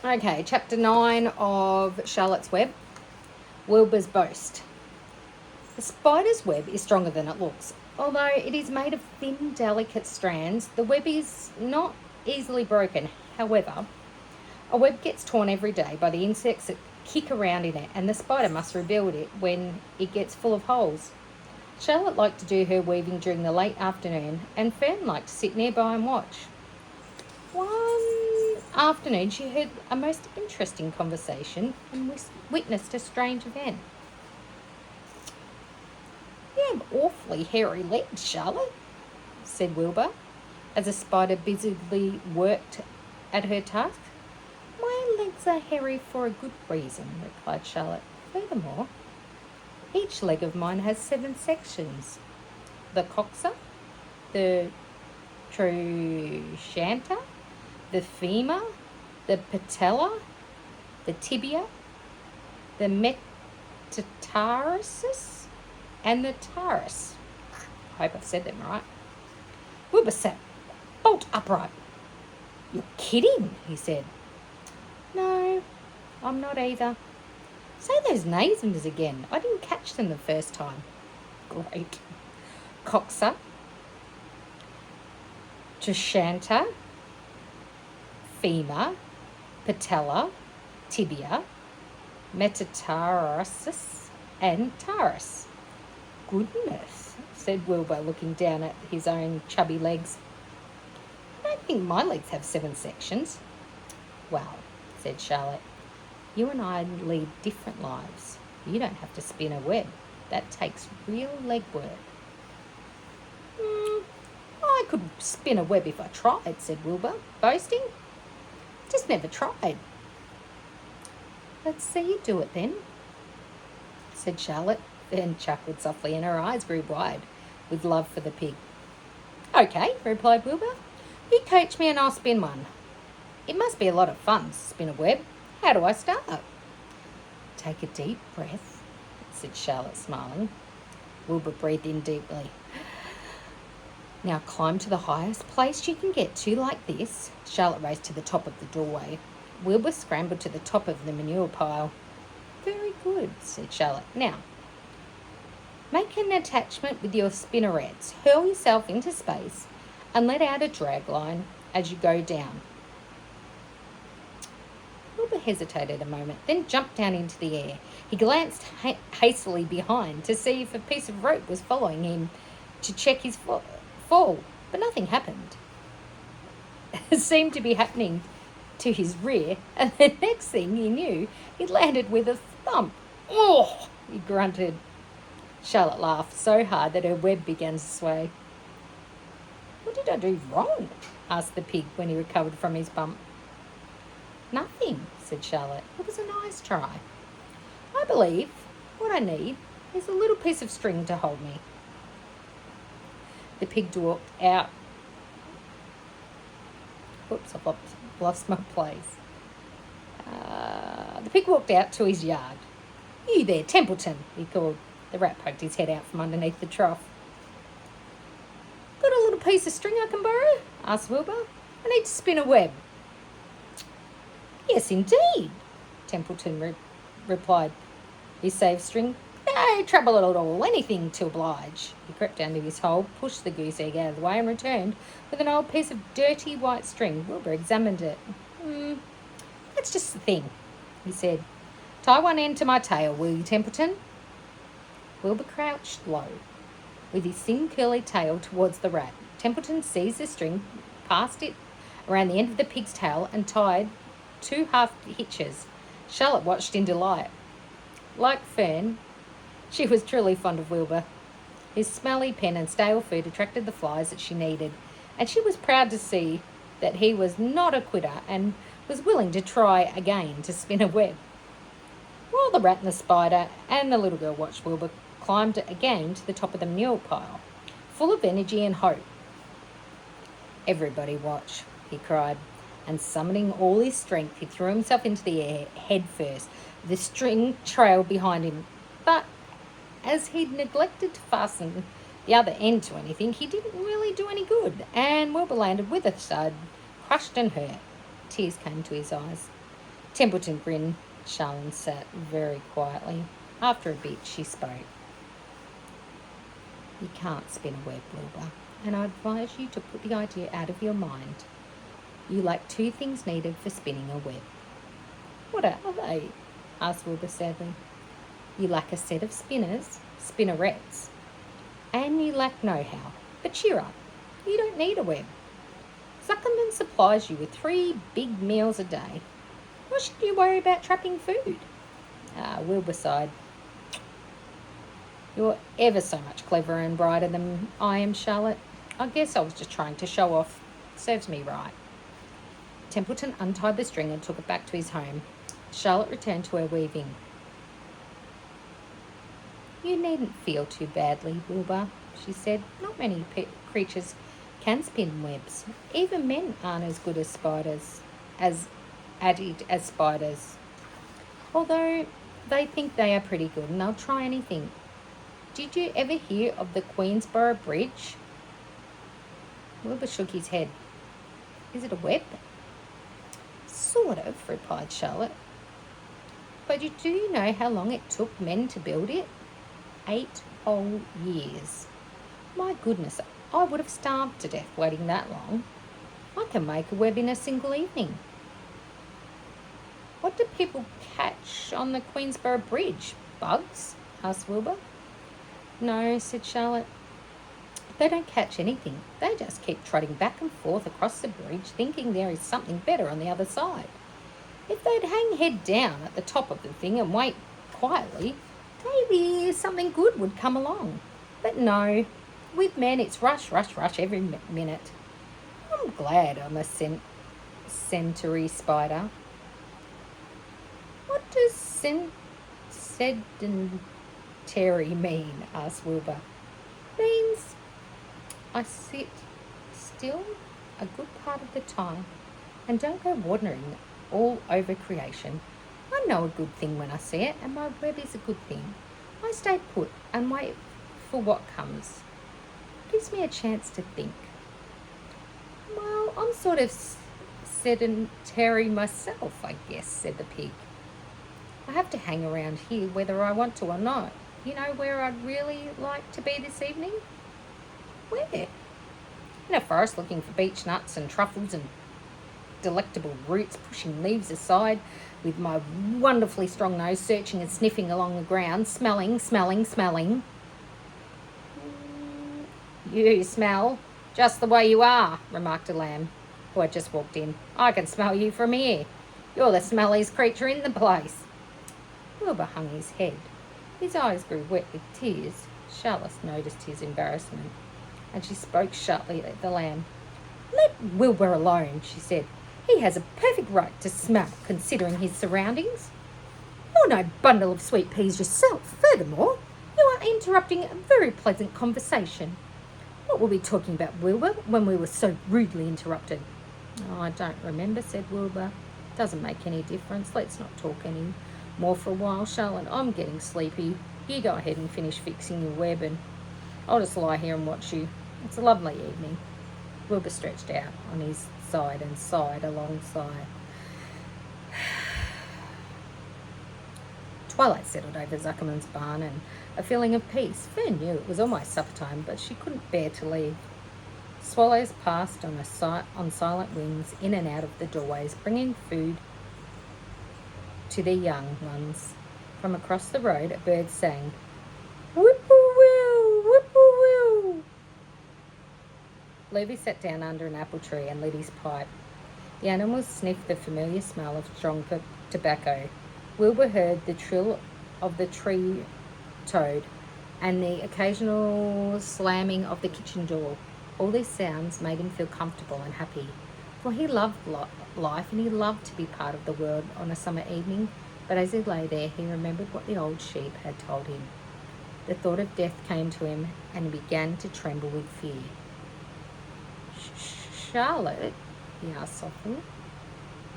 Okay, chapter 9 of Charlotte's Web. Wilbur's boast. The spider's web is stronger than it looks. Although it is made of thin, delicate strands, the web is not easily broken. However, a web gets torn every day by the insects that kick around in it, and the spider must rebuild it when it gets full of holes. Charlotte liked to do her weaving during the late afternoon, and Fern liked to sit nearby and watch. One afternoon, she heard a most interesting conversation and witnessed a strange event. "You have awfully hairy legs, Charlotte," said Wilbur, as a spider busily worked at her task. "My legs are hairy for a good reason," replied Charlotte. "Furthermore, each leg of mine has 7 sections: the coxa, the trochanter, the femur, the patella, the tibia, the metatarsus, and the tarsus." I hope I've said them right. Wilbur sat bolt upright. "You're kidding," he said. "No, I'm not either." "Say those names again. I didn't catch them the first time." "Great. Coxa, trochanter, femur, patella, tibia, metatarsus, and tarsus." "Goodness," said Wilbur, looking down at his own chubby legs. "I don't think my legs have 7 sections." "Well," said Charlotte, "you and I lead different lives. You don't have to spin a web. That takes real leg work." "I could spin a web if I tried," said Wilbur, boasting. "Just never tried." "Let's see you do it then," said Charlotte, then chuckled softly and her eyes grew wide with love for the pig. "Okay," replied Wilbur. "You coach me and I'll spin one. It must be a lot of fun to spin a web. How do I start?" "Take a deep breath," said Charlotte, smiling. Wilbur breathed in deeply. "Now climb to the highest place you can get to, like this." Charlotte raced to the top of the doorway. Wilbur scrambled to the top of the manure pile. "Very good," said Charlotte. "Now, make an attachment with your spinnerets. Hurl yourself into space and let out a drag line as you go down." Wilbur hesitated a moment, then jumped down into the air. He glanced hastily behind to see if a piece of rope was following him to check his fall, but nothing happened. It seemed to be happening to his rear, and the next thing he knew, he landed with a thump. "Oh!" he grunted. Charlotte laughed so hard that her web began to sway. "What did I do wrong?" asked the pig when he recovered from his bump. "Nothing," said Charlotte. "It was a nice try. I believe what I need is a little piece of string to hold me." The pig walked out. Whoops, I've lost my place. The pig walked out to his yard. "You there, Templeton," he called. The rat poked his head out from underneath the trough. "Got a little piece of string I can borrow?" asked Wilbur. "I need to spin a web." "Yes, indeed," Templeton replied. "You save string?" "No trouble at all. Anything to oblige." He crept down to his hole, pushed the goose egg out of the way, and returned with an old piece of dirty white string. Wilbur examined it. "That's just the thing," he said. "Tie one end to my tail, will you, Templeton?" Wilbur crouched low, with his thin curly tail towards the rat. Templeton seized the string, passed it around the end of the pig's tail, and tied 2 half hitches. Charlotte watched in delight. Like Fern, she was truly fond of Wilbur. His smelly pen and stale food attracted the flies that she needed, and she was proud to see that he was not a quitter and was willing to try again to spin a web. While the rat and the spider and the little girl watched, Wilbur climbed again to the top of the manure pile, full of energy and hope. "Everybody watch," he cried, and summoning all his strength, he threw himself into the air head first. The string trailed behind him, but as he'd neglected to fasten the other end to anything, he didn't really do any good, and Wilbur landed with a thud, crushed and hurt. Tears came to his eyes. Templeton grinned. Charlotte sat very quietly. After a bit, she spoke. You can't spin a web, Wilbur, and I advise you to put the idea out of your mind. You lack two things needed for spinning a web. What are they? Asked Wilbur sadly. You lack a set of spinners, spinnerettes, and you lack know-how. But cheer up, you don't need a web. Zuckerman supplies you with 3 big meals a day. Why should you worry about trapping food? Wilbur sighed. You're ever so much cleverer and brighter than I am, Charlotte. I guess I was just trying to show off. Serves me right. Templeton untied the string and took it back to his home. Charlotte returned to her weaving. You needn't feel too badly, Wilbur, she said. Not many creatures can spin webs. Even men aren't as good as spiders, as at it as spiders. Although they think they are pretty good and they'll try anything. Did you ever hear of the Queensborough Bridge? Wilbur shook his head. Is it a web? Sort of, replied Charlotte. But do you know how long it took men to build it? 8 whole years. My goodness, I would have starved to death waiting that long. I can make a web in a single evening. What do people catch on the Queensborough Bridge? Bugs? Asked Wilbur. No, said Charlotte. They don't catch anything. They just keep trotting back and forth across the bridge, thinking there is something better on the other side. If they'd hang head down at the top of the thing and wait quietly, maybe something good would come along. But no, with men it's rush, rush, rush every minute. I'm glad I'm a century spider. What does sedentary mean? Asked Wilbur. Means I sit still a good part of the time and don't go wandering all over creation. I know a good thing when I see it, and my web is a good thing. I stay put and wait for what comes. It gives me a chance to think. Well, I'm sort of sedentary myself, I guess, said the pig. I have to hang around here whether I want to or not. You know where I'd really like to be this evening? Where? In a forest looking for beech nuts and truffles and delectable roots, pushing leaves aside, with my wonderfully strong nose searching and sniffing along the ground, smelling. You smell just the way you are, remarked a lamb who had just walked in. I can smell you from here. You're the smelliest creature in the place. Wilbur hung his head. His eyes grew wet with tears. Charlotte noticed his embarrassment, and she spoke sharply at the lamb. Let Wilbur alone, she said. He has a perfect right to smell, considering his surroundings. You're no bundle of sweet peas yourself. Furthermore, you are interrupting a very pleasant conversation. What were we talking about, Wilbur, when we were so rudely interrupted? Oh, I don't remember, said Wilbur. Doesn't make any difference. Let's not talk any more for a while, Charlotte. I'm getting sleepy. You go ahead and finish fixing your web, and I'll just lie here and watch you. It's a lovely evening. Wilbur stretched out on his side and sighed a long sigh. Twilight settled over Zuckerman's barn, and a feeling of peace. Fern knew it was almost supper time, but she couldn't bear to leave. Swallows passed on silent wings in and out of the doorways, bringing food to their young ones. From across the road, a bird sang, "Whip-poor-will, whip-poor-will." Levy sat down under an apple tree and lit his pipe. The animals sniffed the familiar smell of strong tobacco. Wilbur heard the trill of the tree toad and the occasional slamming of the kitchen door. All these sounds made him feel comfortable and happy, for he loved life and he loved to be part of the world on a summer evening. But as he lay there, he remembered what the old sheep had told him. The thought of death came to him, and he began to tremble with fear. Charlotte, he asked softly.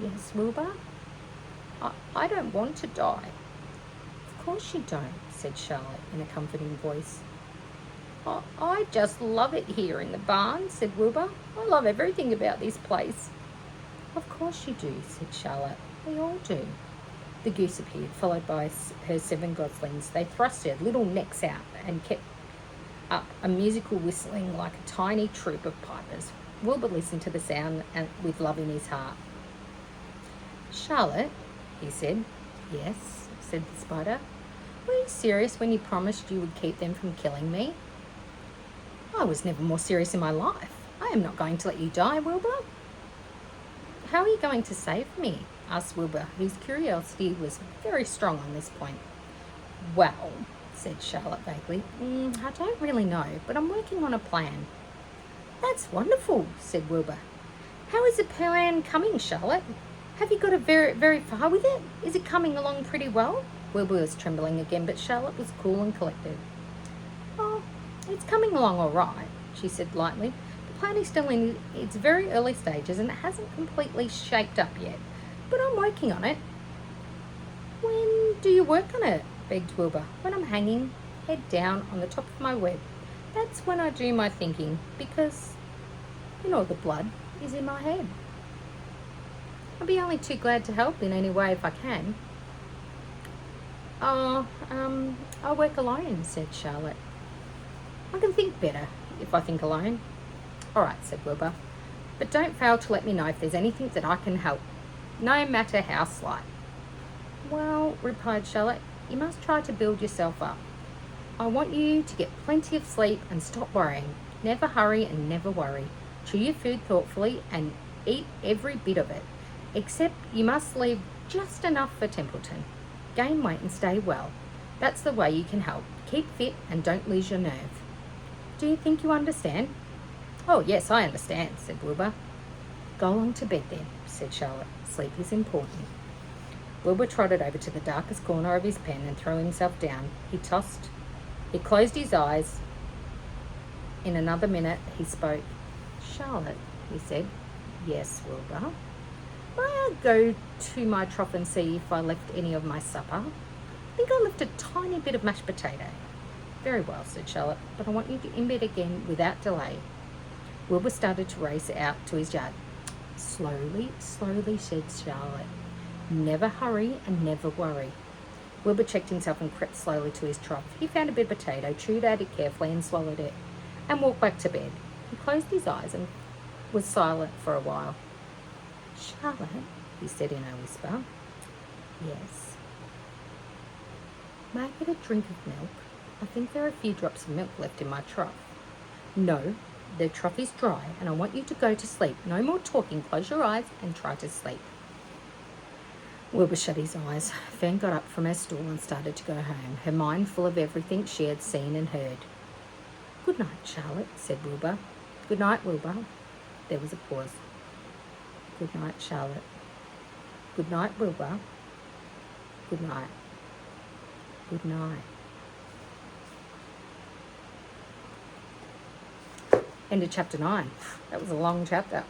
Yes, Wilbur? I don't want to die. Of course you don't, said Charlotte in a comforting voice. I just love it here in the barn, said Wilbur. I love everything about this place. Of course you do, said Charlotte. We all do. The goose appeared, followed by her 7 goslings. They thrust their little necks out and kept up a musical whistling like a tiny troop of pipers. Wilbur listened to the sound with love in his heart. Charlotte, he said. Yes, said the spider. Were you serious when you promised you would keep them from killing me? I was never more serious in my life. I am not going to let you die, Wilbur. How are you going to save me? Asked Wilbur, whose curiosity was very strong on this point. Well, said Charlotte vaguely, I don't really know, but I'm working on a plan. That's wonderful, said Wilbur. How is the plan coming, Charlotte? Have you got it very, very far with it? Is it coming along pretty well? Wilbur was trembling again, but Charlotte was cool and collected. Oh, it's coming along all right, she said lightly. The plan is still in its very early stages and it hasn't completely shaped up yet, but I'm working on it. When do you work on it? Begged Wilbur. When I'm hanging head down on the top of my web. That's when I do my thinking, because, the blood is in my head. I'll be only too glad to help in any way if I can. I'll work alone, said Charlotte. I can think better if I think alone. All right, said Wilbur. But don't fail to let me know if there's anything that I can help, no matter how slight. Well, replied Charlotte, you must try to build yourself up. I want you to get plenty of sleep and stop worrying. Never hurry and never worry. Chew your food thoughtfully and eat every bit of it, except you must leave just enough for Templeton. Gain weight and stay well. That's the way you can help. Keep fit and don't lose your nerve. Do you think you understand? Oh, yes, I understand, said Wilbur. Go along to bed then, said Charlotte. Sleep is important. Wilbur trotted over to the darkest corner of his pen and threw himself down. He closed his eyes. In another minute, he spoke. Charlotte, he said. Yes, Wilbur. May I go to my trough and see if I left any of my supper? I think I left a tiny bit of mashed potato. Very well, said Charlotte, but I want you in bed again without delay. Wilbur started to race out to his yard. Slowly, slowly, said Charlotte. Never hurry and never worry. Wilbur checked himself and crept slowly to his trough. He found a bit of potato, chewed at it carefully and swallowed it, and walked back to bed. He closed his eyes and was silent for a while. Charlotte, he said in a whisper. Yes. May I get a drink of milk? I think there are a few drops of milk left in my trough. No, the trough is dry and I want you to go to sleep. No more talking. Close your eyes and try to sleep. Wilbur shut his eyes. Fern got up from her stool and started to go home, her mind full of everything she had seen and heard. Good night, Charlotte, said Wilbur. Good night, Wilbur. There was a pause. Good night, Charlotte. Good night, Wilbur. Good night. Good night. End of chapter 9. That was a long chapter.